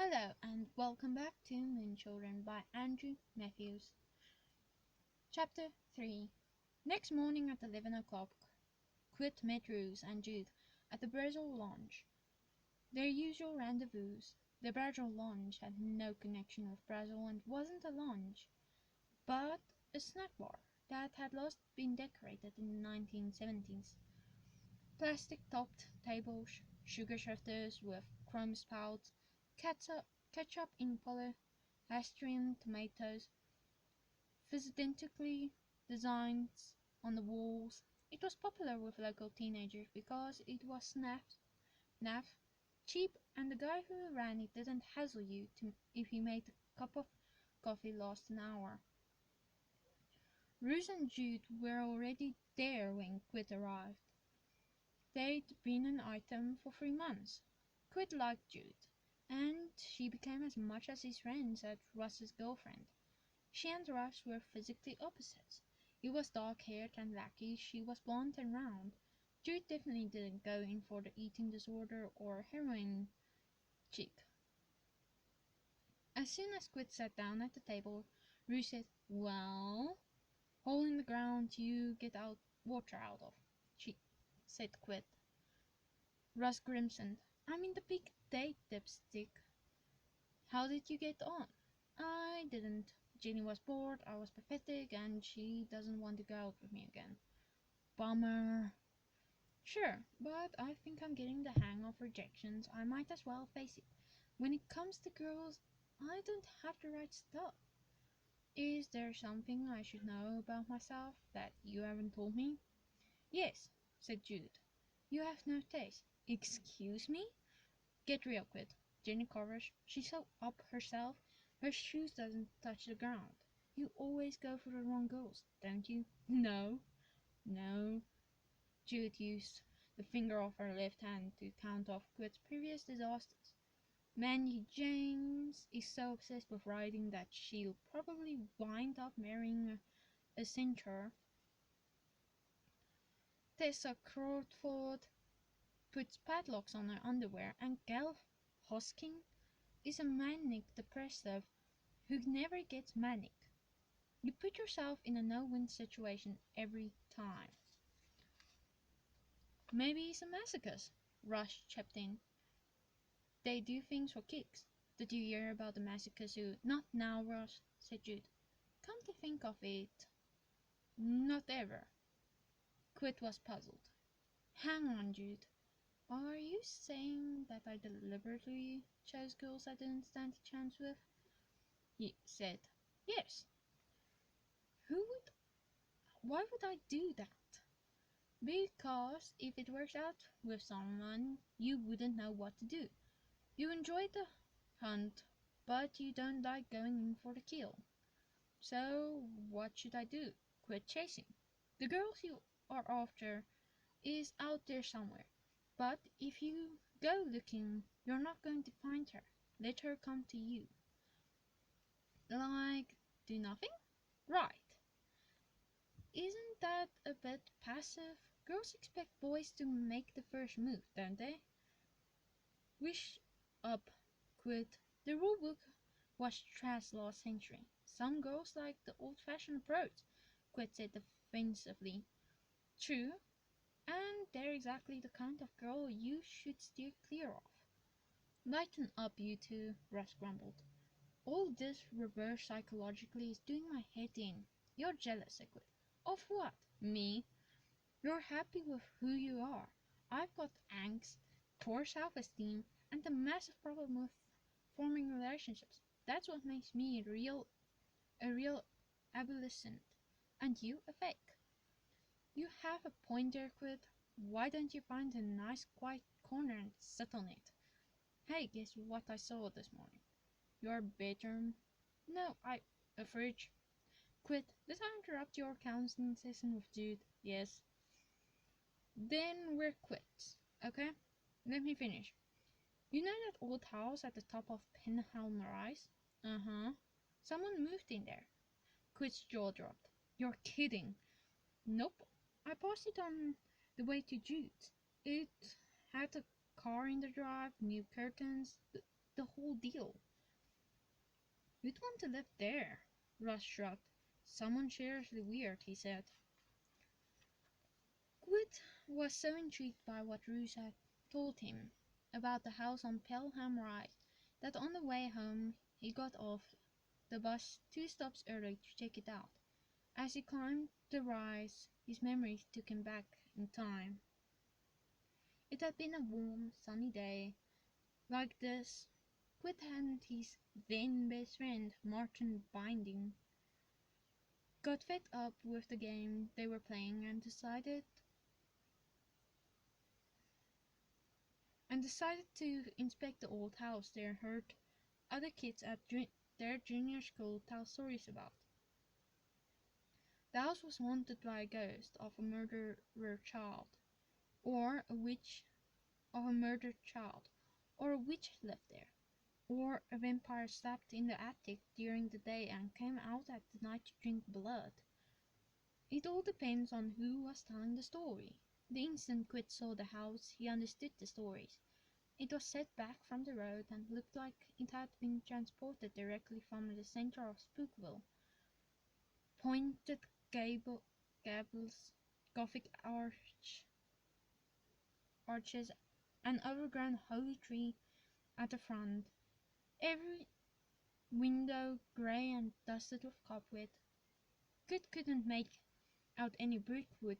Hello and welcome back to Moonchildren by Andrew Matthews. Chapter 3. Next morning at 11 o'clock, Quit met Rose and Jude at the Brazil Lounge. Their usual rendezvous. The Brazil Lounge had no connection with Brazil and wasn't a lounge, but a snack bar that had last been decorated in the 1970s. Plastic-topped tables, sugar shifters with chrome spouts, ketchup in polyhydrin tomatoes, fizzentically designs on the walls. It was popular with local teenagers because it was naff, cheap, and the guy who ran it didn't hassle you if you made a cup of coffee last an hour. Ruth and Jude were already there when Quid arrived. They'd been an item for 3 months. Quid liked Jude, and she became as much as his friends as Russ's girlfriend. She and Russ were physically opposites. He was dark-haired and lackey, she was blonde and round. Jude definitely didn't go in for the eating disorder or heroin chick. As soon as Quid sat down at the table, Ruth said, "Well, hole in the ground you get out water out of," she said Quid. Russ grimaced. "I mean the big date, dipstick. How did you get on?" "I didn't. Jenny was bored, I was pathetic, and she doesn't want to go out with me again." "Bummer." "Sure, but I think I'm getting the hang of rejections. I might as well face it. When it comes to girls, I don't have the right stuff. Is there something I should know about myself that you haven't told me?" "Yes," said Jude. "You have no taste." "Excuse me?" "Get real, Quid. Jenny covers. She's so up herself, her shoes doesn't touch the ground. You always go for the wrong girls, don't you?" "No." "No." Jude used the finger of her left hand to count off Quid's previous disasters. "Mandy James is so obsessed with riding that she'll probably wind up marrying a centaur. Tessa Crawford puts padlocks on her underwear, and Gail Hosking is a manic depressive who never gets manic. You put yourself in a no-win situation every time." "Maybe he's a masochist," Rush chipped in. "They do things for kicks. Did you hear about the masochist who—" "Not now, Rush," said Jude. "Come to think of it, not ever." Quid was puzzled. "Hang on, Jude. Are you saying that I deliberately chose girls I didn't stand a chance with?" He said. "Yes." "Who would Why would I do that?" "Because if it works out with someone, you wouldn't know what to do. You enjoy the hunt, but you don't like going in for the kill. So what should I do? Quit chasing. The girl you are after is out there somewhere. But if you go looking, you're not going to find her. Let her come to you." "Like, do nothing?" "Right. Isn't that a bit passive? Girls expect boys to make the first move, don't they?" "Wish up, Quid. The rule book was trash last century. Some girls like the old-fashioned approach," Quid said defensively. "True, and they're exactly the kind of girl you should steer clear of." "Lighten up, you two," Russ grumbled. "All this reverse psychologically is doing my head in. You're jealous, Quid." "Of what?" "Me. You're happy with who you are. I've got angst, poor self-esteem, and a massive problem with forming relationships. That's what makes me a real adolescent, and you a fake." "You have a point there, Quid. Why don't you find a nice quiet corner and sit on it? Hey, guess what I saw this morning?" "Your bedroom?" "No, a fridge." "Quid, did I interrupt your counseling session with Jude?" "Yes." "Then we're quits, okay? Let me finish. You know that old house at the top of Penhelm Rise?" "Uh-huh." "Someone moved in there." Quid's jaw dropped. "You're kidding." "Nope. I passed it on the way to Jude's. It had a car in the drive, new curtains, the whole deal. You'd want to live there. Russ shrugged. Someone seriously weird, he said. Quid was so intrigued by what Roos had told him about the house on Pelham Rise that on the way home he got off the bus 2 stops early to check it out. As he climbed the rise, his memories took him back in time. It had been a warm, sunny day like this. Quid and his then best friend, Martin Binding, got fed up with the game they were playing and decided to inspect the old house they heard other kids at their junior school tell stories about. The house was haunted by a ghost of a murderer child, or a witch of a murdered child, or a witch lived there, or a vampire slept in the attic during the day and came out at the night to drink blood. It all depends on who was telling the story. The instant Quid saw the house, he understood the stories. It was set back from the road and looked like it had been transported directly from the center of Spookville. Pointed gables, Gothic arches, an overgrown holly tree at the front, every window grey and dusted with cobweb. Kit couldn't make out any brickwood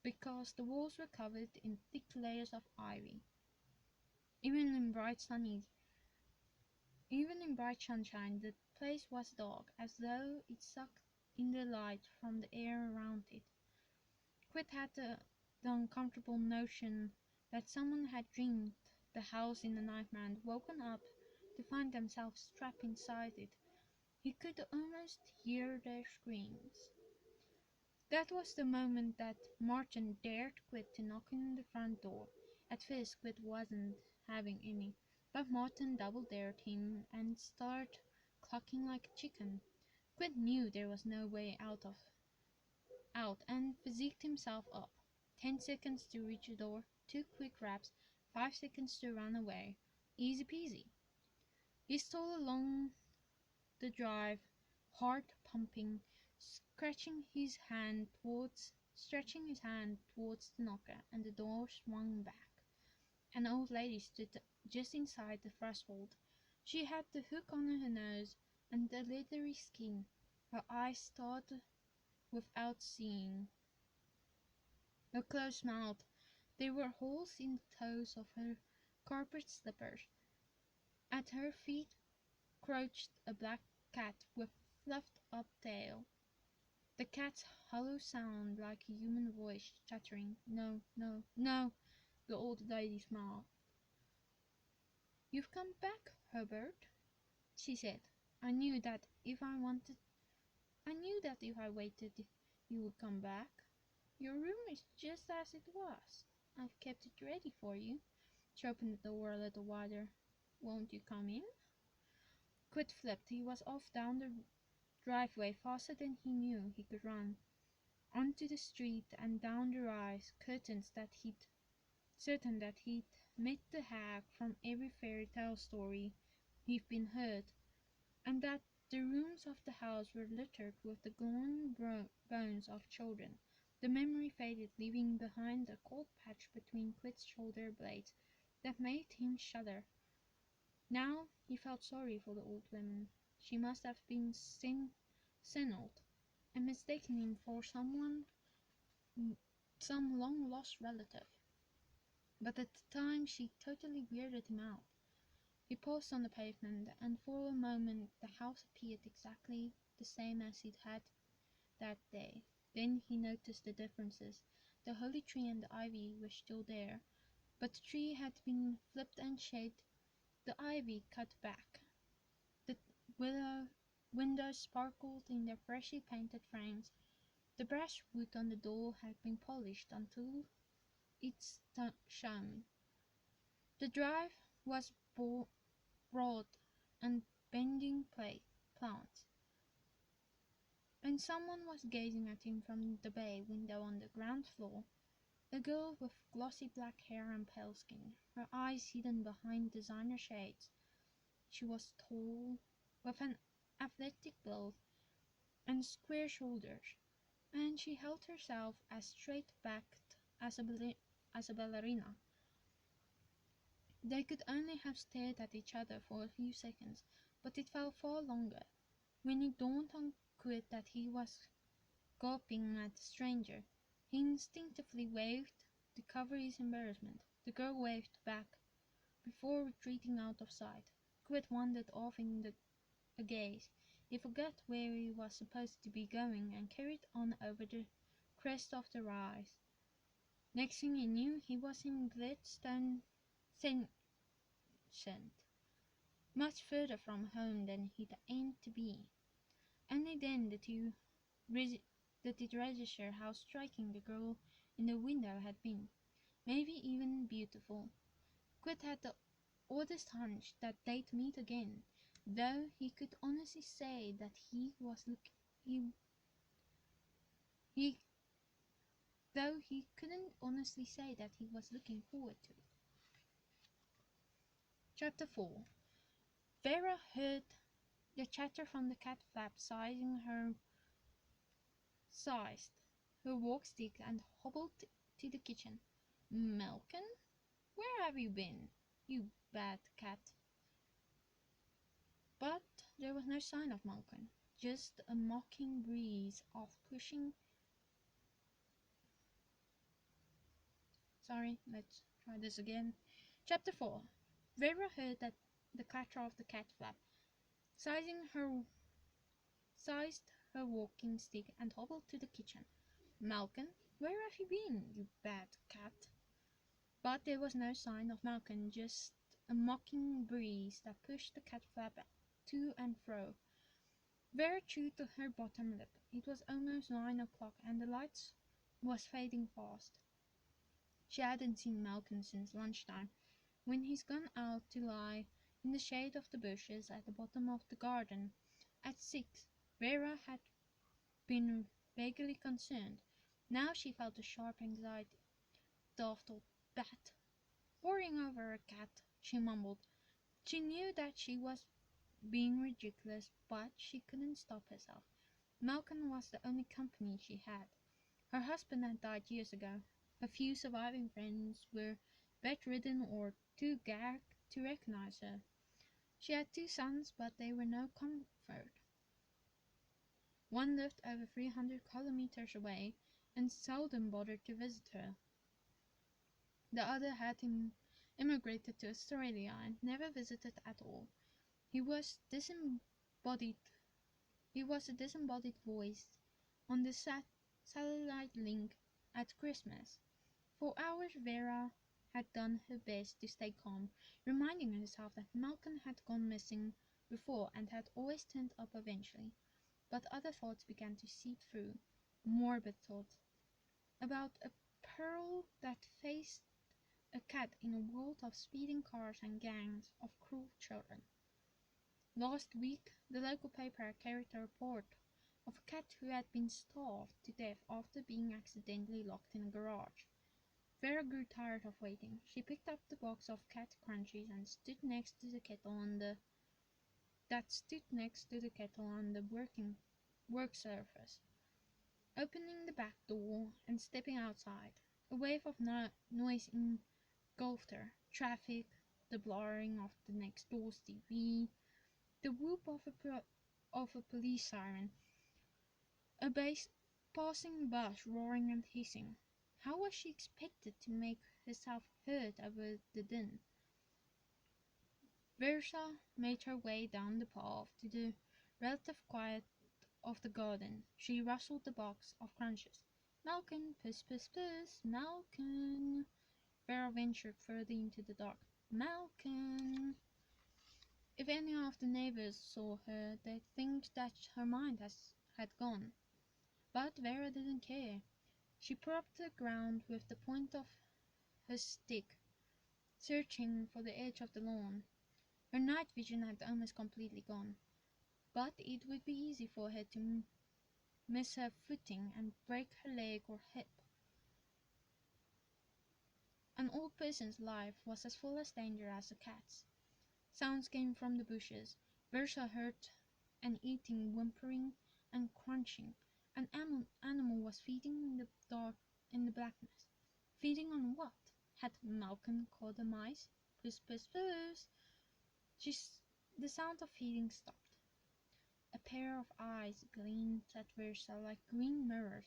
because the walls were covered in thick layers of ivy. Even in bright sunshine, the place was dark, as though it sucked in the light from the air around it. Quid had the uncomfortable notion that someone had dreamed the house in the nightmare and woken up to find themselves trapped inside it. He could almost hear their screams. That was the moment that Martin dared Quid to knock on the front door. At first Quid wasn't having any, but Martin double-dared him and started clucking like a chicken. Quid knew there was no way out and physiqued himself up. 10 seconds to reach the door, 2 quick raps, 5 seconds to run away. Easy peasy. He stole along the drive, heart pumping, stretching his hand towards the knocker, and the door swung back. An old lady stood just inside the threshold. She had the hook on her nose and the leathery skin. Her eyes stared without seeing. Her closed mouth. There were holes in the toes of her carpet slippers. At her feet crouched a black cat with fluffed up tail. The cat's hollow sound like a human voice chattering, "No, no, no," the old lady smiled. "You've come back, Herbert," she said. I knew that if I waited, you would come back. Your room is just as it was. I've kept it ready for you." She opened the door a little wider. "Won't you come in?" Quid flipped. He was off down the driveway faster than he knew he could run, onto the street and down the rise, certain that he'd met the hag from every fairy tale story he'd been heard, and that the rooms of the house were littered with the gaunt bones of children. The memory faded, leaving behind a cold patch between Quid's shoulder blades that made him shudder. Now he felt sorry for the old woman. She must have been senile and mistaken him for some long-lost relative. But at the time she totally weirded him out. He paused on the pavement, and for a moment the house appeared exactly the same as it had that day. Then he noticed the differences. The holly tree and the ivy were still there, but the tree had been flipped and shaped, the ivy cut back. The windows sparkled in their freshly painted frames. The brass wood on the door had been polished until it shone. The drive was broad and bending plants, and someone was gazing at him from the bay window on the ground floor. A girl with glossy black hair and pale skin, her eyes hidden behind designer shades. She was tall, with an athletic build and square shoulders, and she held herself as straight-backed as as a ballerina. They could only have stared at each other for a few seconds, but it felt far longer. When it dawned on Quid that he was gawping at the stranger, he instinctively waved to cover his embarrassment. The girl waved back before retreating out of sight. Quid wandered off in a gaze. He forgot where he was supposed to be going and carried on over the crest of the rise. Next thing he knew, he was in Gladstone Sent, much further from home than he'd aimed to be. Only then did it register how striking the girl in the window had been, maybe even beautiful. Quid had the oddest hunch that they'd meet again, though he could honestly say that he though he couldn't honestly say that he was looking forward to it. Chapter 4. Vera heard the chatter from the cat flap sized her walk stick and hobbled to the kitchen. Malkin, where have you been, you bad cat? But there was no sign of Malkin, just a mocking breeze of pushing. Sorry, let's try this again. Chapter 4. Vera heard that the clatter of the cat flap, sized her walking stick and hobbled to the kitchen. Malkin, where have you been, you bad cat? But there was no sign of Malkin, just a mocking breeze that pushed the cat flap to and fro. Vera chewed to her bottom lip. It was almost 9 o'clock and the light was fading fast. She hadn't seen Malkin since lunchtime, when he's gone out to lie in the shade of the bushes at the bottom of the garden. At 6, Vera had been vaguely concerned. Now she felt a sharp anxiety. Daft old bat, poring over a cat, she mumbled. She knew that she was being ridiculous, but she couldn't stop herself. Malcolm was the only company she had. Her husband had died years ago. A few surviving friends were bedridden or too gagged to recognize her. She had 2 sons, but they were no comfort. One lived over 300 kilometers away and seldom bothered to visit her. The other had immigrated to Australia and never visited at all. He was a disembodied voice on the satellite link at Christmas. For hours Vera had done her best to stay calm, reminding herself that Malcolm had gone missing before and had always turned up eventually. But other thoughts began to seep through, morbid thoughts, about a pearl that faced a cat in a world of speeding cars and gangs of cruel children. Last week, the local paper carried a report of a cat who had been starved to death after being accidentally locked in a garage. Vera grew tired of waiting. She picked up the box of cat crunchies and stood next to the kettle on the work surface. Opening the back door and stepping outside, a wave of noise engulfed her. Traffic, the blaring of the next door's TV, the whoop of a police siren, a passing bus roaring and hissing. How was she expected to make herself heard over the din? Versa made her way down the path to the relative quiet of the garden. She rustled the box of crunches. Malkin, puss, puss, puss, Malkin. Vera ventured further into the dark. Malkin. If any of the neighbors saw her, they'd think that her mind had gone. But Vera didn't care. She propped the ground with the point of her stick, searching for the edge of the lawn. Her night vision had almost completely gone, but it would be easy for her to miss her footing and break her leg or hip. An old person's life was as full of danger as a cat's. Sounds came from the bushes. Versa heard an eating, whimpering, and crunching. An animal was feeding in the dark, in the blackness. Feeding on what? Had Malcolm caught the mice? Puss, puss, puss. The sound of feeding stopped. A pair of eyes gleamed at Versa like green mirrors.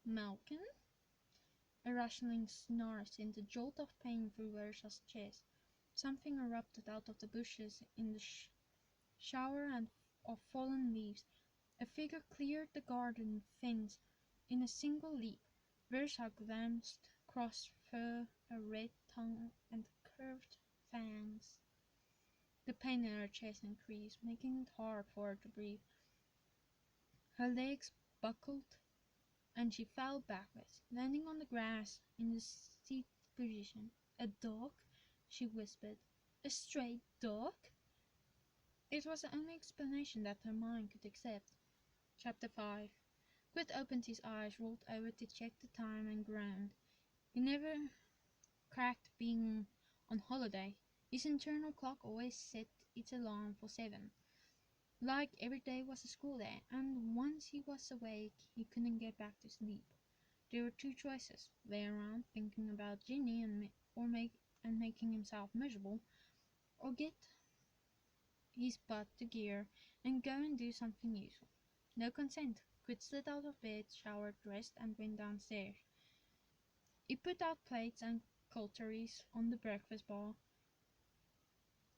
Malcolm? A rustling snarl sent a jolt of pain through Versa's chest. Something erupted out of the bushes in the shower of fallen leaves. A figure cleared the garden fence in a single leap. Versa glanced across fur, a red tongue, and curved fangs. The pain in her chest increased, making it hard for her to breathe. Her legs buckled, and she fell backwards, landing on the grass in the seat position. "A dog?" she whispered. "A stray dog?" It was the only explanation that her mind could accept. Chapter 5. Quid opened his eyes, rolled over to check the time, and groaned. He never cracked being on holiday. His internal clock always set its alarm for 7. Like every day was a school day, and once he was awake, he couldn't get back to sleep. There were two choices: lay around thinking about Ginny and making himself miserable, or get his butt to gear and go and do something useful. No consent. Quid slid out of bed, showered, dressed, and went downstairs. He put out plates and cutleries on the breakfast bar,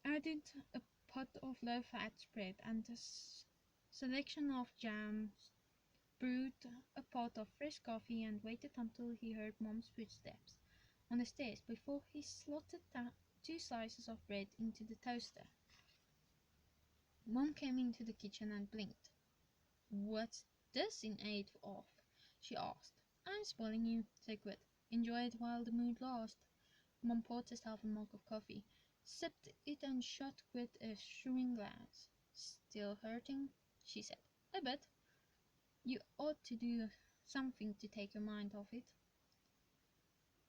added a pot of low-fat spread and a selection of jams, brewed a pot of fresh coffee, and waited until he heard Mom's footsteps on the stairs before he slotted 2 slices of bread into the toaster. Mom came into the kitchen and blinked. "What's this in aid of?" she asked. "I'm spoiling you," said Quid. "Enjoy it while the mood lasts." Mom poured herself a mug of coffee, sipped it, and shot Quid a shrewing glance. "Still hurting?" she said. "A bit. You ought to do something to take your mind off it."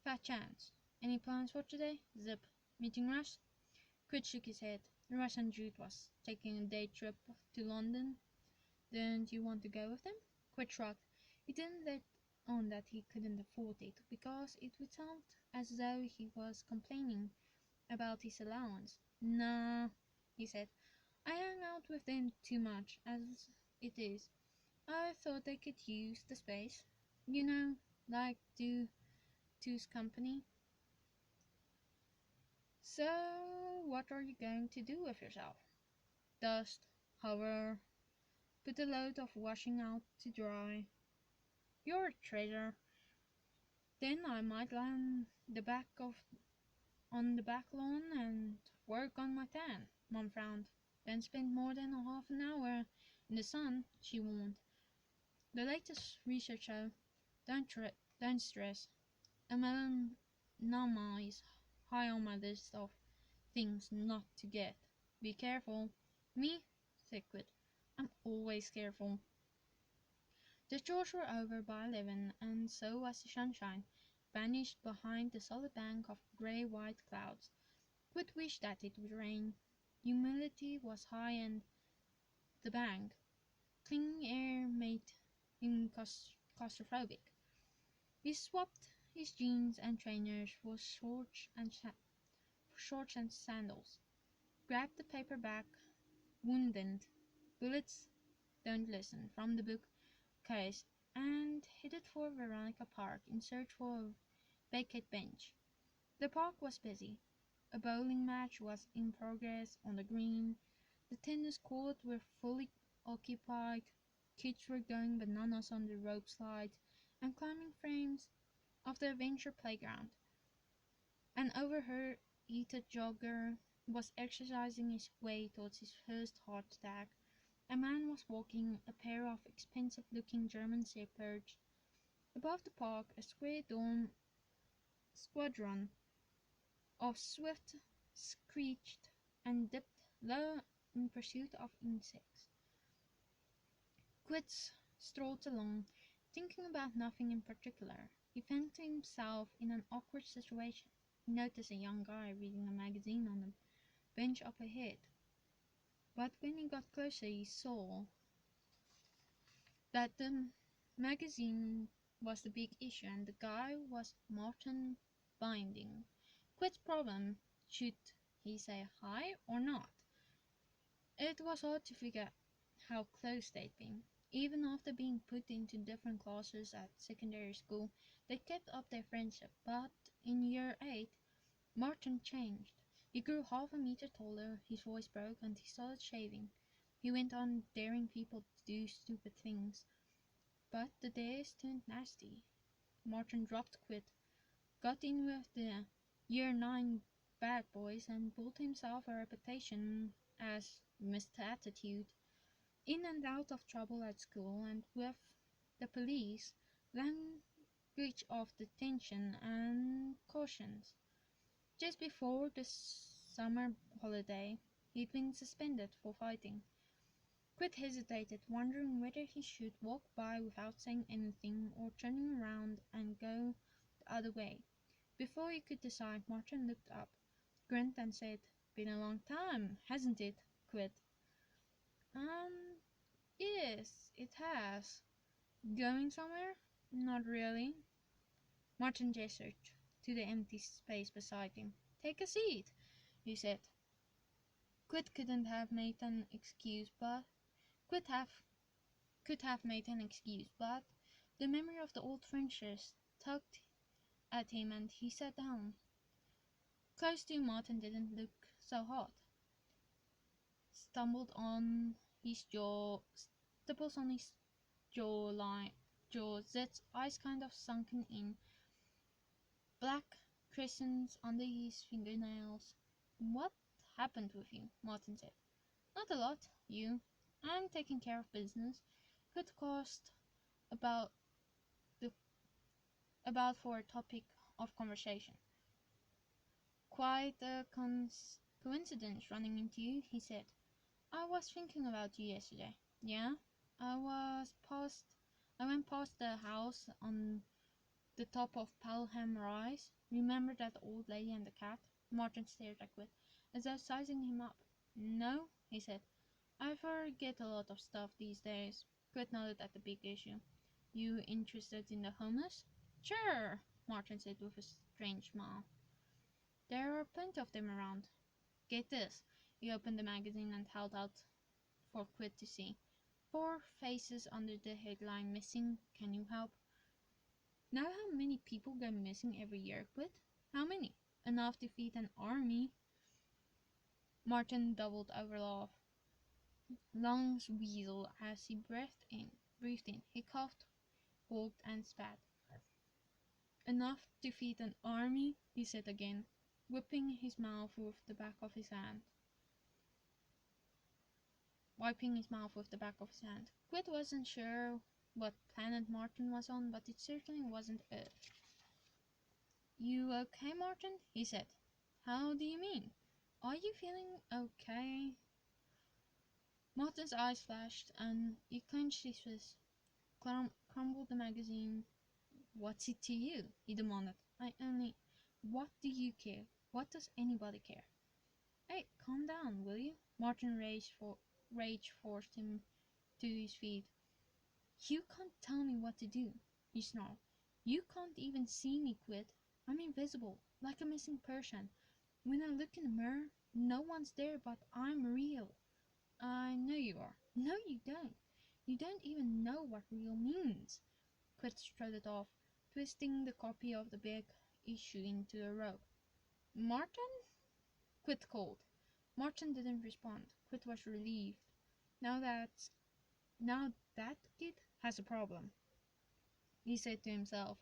"Fat chance. Any plans for today?" "Zip. Meeting Russ?" Quid shook his head. Russ and Jude was taking a day trip to London. "Don't you want to go with them?" Quid shrugged. He didn't let on that he couldn't afford it, because it would sound as though he was complaining about his allowance. "Nah," he said. "I hang out with them too much, as it is. I thought they could use the space. You know, like do two's company." "So, what are you going to do with yourself?" "Dust, hover, put a load of washing out to dry." "You're a treasure." "Then I might lie on the back lawn and work on my tan." Mom frowned. "Don't spend more than a half an hour in the sun," she warned. "The latest research show. Don't stress. A melanoma is high on my list of things not to get. Be careful." "Me?" said Quid. "I'm always careful." The chores were over by 11, and so was the sunshine, vanished behind the solid bank of grey-white clouds. Quid wished that it would rain. Humidity was high, and the bank, clean air made him claustrophobic. He swapped his jeans and trainers for shorts and sandals, grabbed the paperback Wounded Bullets Don't Listen from the bookcase, and headed for Veronica Park in search for a vacant bench. The park was busy. A bowling match was in progress on the green. The tennis courts were fully occupied. Kids were going bananas on the rope slides and climbing frames of the adventure playground. An overheated jogger was exercising his way towards his first heart attack. A man was walking a pair of expensive-looking German shepherds. Above the park, a square dome squadron of swift screeched and dipped low in pursuit of insects. Quid strolled along, thinking about nothing in particular. He found himself in an awkward situation. He noticed a young guy reading a magazine on the bench up ahead. But when he got closer, he saw that the magazine was the big issue, and the guy was Martin Binding. Quit's problem, should he say hi or not? It was hard to figure how close they'd been. Even after being put into different classes at secondary school, they kept up their friendship, but in year 8, Martin changed. He grew half a meter taller, his voice broke, and he started shaving. He went on daring people to do stupid things. But the days turned nasty. Martin dropped Quit, got in with the year 9 bad boys, and built himself a reputation as Mr. Attitude. In and out of trouble at school and with the police, language of detention and cautions. Just before the summer holiday, he'd been suspended for fighting. Quit hesitated, wondering whether he should walk by without saying anything or turning around and go the other way. Before he could decide, Martin looked up, grinned and said, "Been a long time, hasn't it, Quit?" Yes, it has. Going somewhere? Not really. Martin gestured to the empty space beside him. "Take a seat," he said. Quit couldn't have made an excuse, but Quit have could have made an excuse, but the memory of the old friendships tugged at him, and he sat down. Close to Martin didn't look so hot. Stumbled on his jaw, Stiples on his jaw, Zed's eyes kind of sunken in, black crescents under his fingernails. "What happened with you?" Martin said. "Not a lot. You?" "I'm taking care of business." Could cost about the about for a topic of conversation. "Quite a coincidence running into you," he said. "I was thinking about you yesterday." "Yeah?" I went past the house on the top of Pelham Rise. Remember that old lady and the cat?" Martin stared at Quit, as though sizing him up. "No," he said. "I forget a lot of stuff these days." Quit nodded at the big issue. "You interested in the homeless?" "Sure," Martin said with a strange smile. "There are plenty of them around. Get this." He opened the magazine and held out for Quit to see. "Four faces under the headline, 'Missing. Can you help?'" "Know how many people go missing every year, Quit?" "How many?" "Enough to feed an army." Martin doubled over laugh. Lungs wheezed as he breathed in. He coughed, walked, and spat. "Enough to feed an army," he said again, wiping his mouth with the back of his hand. Quid wasn't sure what planet Martin was on, but it certainly wasn't Earth. "You okay, Martin?" he said. "How do you mean? Are you feeling okay?" Martin's eyes flashed, and he clenched his fist, crumbled the magazine. "What's it to you?" he demanded. What do you care? What does anybody care?" "Hey, calm down, will you?" Martin rage forced him to his feet. "You can't tell me what to do," he snarled. "You can't even see me, Quit. I'm invisible, like a missing person. When I look in the mirror, no one's there, but I'm real." "I know you are." "No, you don't. You don't even know what real means." Quit strutted off, twisting the copy of the big issue into a rope. "Martin?" Quit called. Martin didn't respond. Quit was relieved. Now that kid has a problem," he said to himself.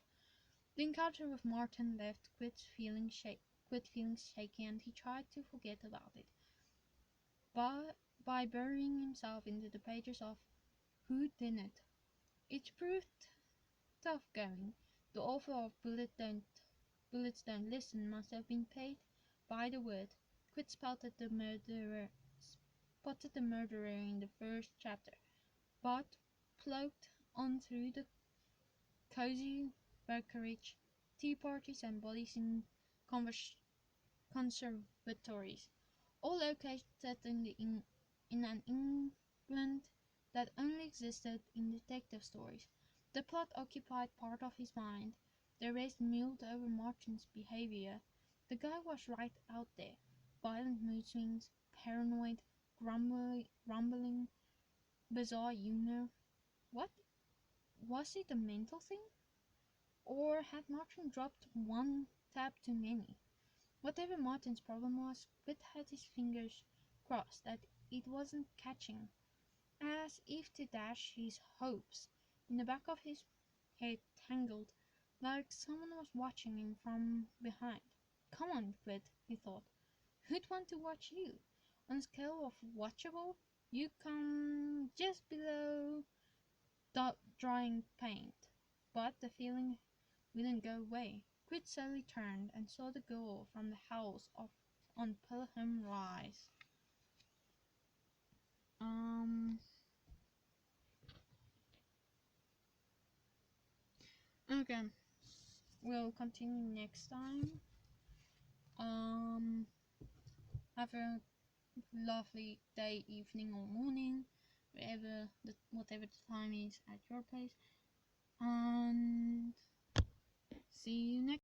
The encounter with Martin left Quit feeling shaky, and he tried to forget about it. But by burying himself into the pages of Who Did It. It proved tough going. The author of Bullets Don't Listen must have been paid by the word. Quit spotted the murderer in the first chapter, but ploughed on through the cozy vicarage, tea parties, and bodies in conservatories. all located in an England that only existed in detective stories. The plot occupied part of his mind. The rest mulled over Martin's behavior. The guy was right out there. Violent mood swings, paranoid, grumbling, bizarre humor. What? Was it a mental thing? Or had Martin dropped one tab too many? Whatever Martin's problem was, Quid had his fingers crossed that it wasn't catching, as if to dash his hopes. In the back of his head tangled, like someone was watching him from behind. Come on, Quid, he thought. Who'd want to watch you? On a scale of watchable, you come just below drying paint. But the feeling wouldn't go away. Quid slowly turned and saw the girl from the house on Pelham Rise. Okay, we'll continue next time. Have a lovely day, evening, or morning, whatever the time is at your place, and see you next.